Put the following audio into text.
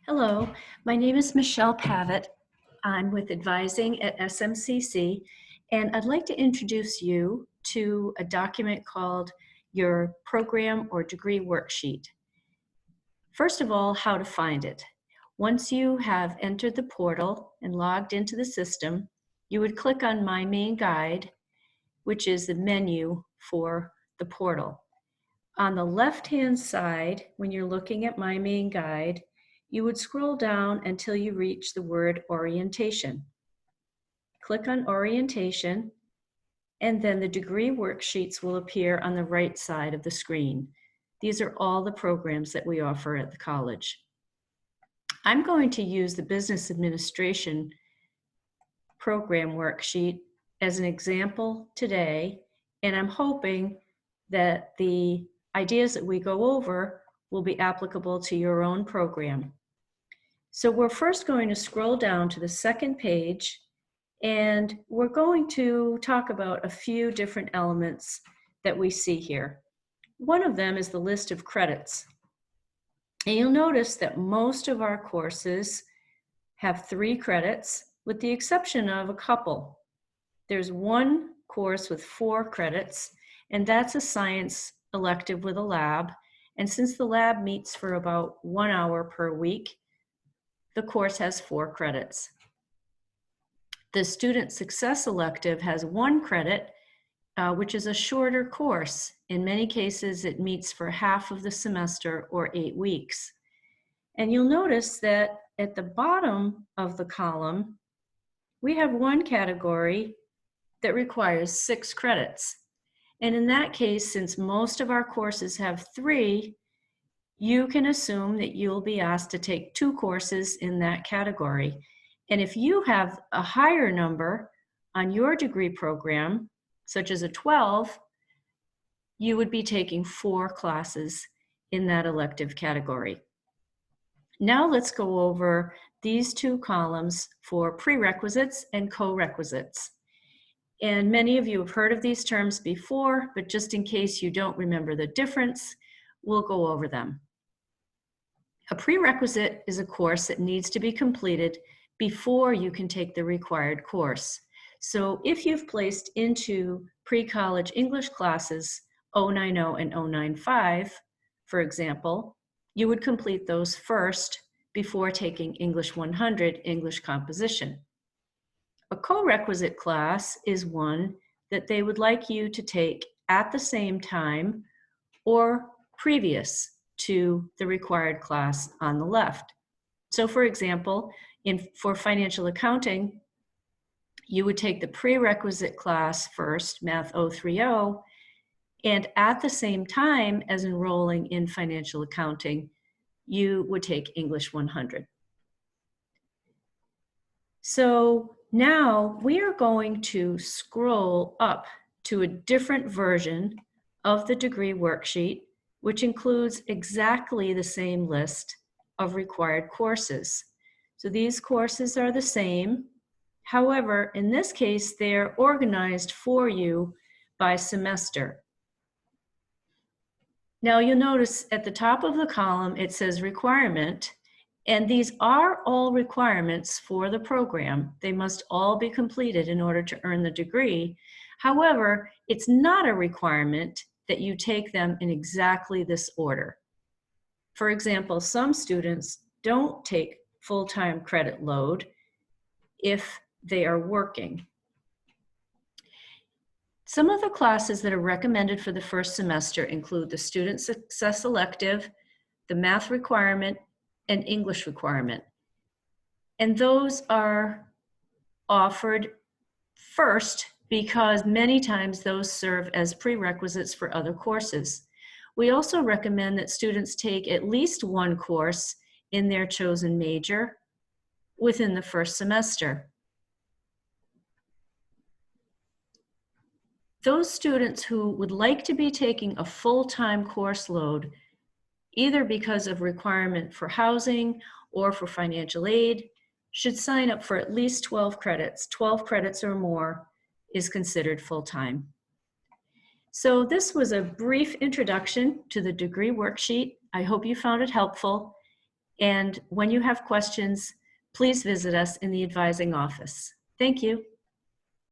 Hello, my name is Michelle Pavitt. I'm with Advising at SMCC, and I'd like to introduce you to a document called your program or degree worksheet. First of all, how to find it. Once you have entered the portal and logged into the system, you would click on My Main Guide, which is the menu for the portal. On the left-hand side, when you're looking at My Main Guide, you would scroll down until you reach the word Orientation. Click on Orientation, and then the degree worksheets will appear on the right side of the screen. These are all the programs that we offer at the college. I'm going to use the Business Administration program worksheet as an example today, and I'm hoping that the ideas that we go over will be applicable to your own program. So we're first going to scroll down to the second page, and we're going to talk about a few different elements that we see here. One of them is the list of credits. And you'll notice that most of our courses have 3 credits, with the exception of a couple. There's one course with 4 credits, and that's a science elective with a lab. And since the lab meets for about 1 hour per week, the course has 4 credits. The student success elective has 1 credit, which is a shorter course. In many cases, it meets for half of the semester or 8 weeks. And you'll notice that at the bottom of the column, we have one category that requires 6 credits. And in that case, since most of our courses have 3, you can assume that you'll be asked to take 2 courses in that category. And if you have a higher number on your degree program, such as a 12, you would be taking 4 classes in that elective category. Now let's go over these 2 columns for prerequisites and co-requisites. And many of you have heard of these terms before, but just in case you don't remember the difference, we'll go over them. A prerequisite is a course that needs to be completed before you can take the required course. So if you've placed into pre-college English classes 090 and 095, for example, you would complete those first before taking English 100, English composition. A co-requisite class is one that they would like you to take at the same time or previous to the required class on the left. So for example, for financial accounting, you would take the prerequisite class first, Math 030, and at the same time as enrolling in financial accounting, you would take English 100. So now we are going to scroll up to a different version of the degree worksheet, which includes exactly the same list of required courses. So these courses are the same. However, in this case, they're organized for you by semester. Now you'll notice at the top of the column, it says requirement, and these are all requirements for the program. They must all be completed in order to earn the degree. However, it's not a requirement that you take them in exactly this order. For example, some students don't take full-time credit load if they are working. Some of the classes that are recommended for the first semester include the Student Success Elective, the Math Requirement, and English Requirement. And those are offered first because many times those serve as prerequisites for other courses. We also recommend that students take at least 1 course in their chosen major within the first semester. Those students who would like to be taking a full-time course load, either because of requirement for housing or for financial aid, should sign up for at least 12 credits. 12 credits or more is considered full-time. So this was a brief introduction to the degree worksheet. I hope you found it helpful. And when you have questions, please visit us in the advising office. Thank you.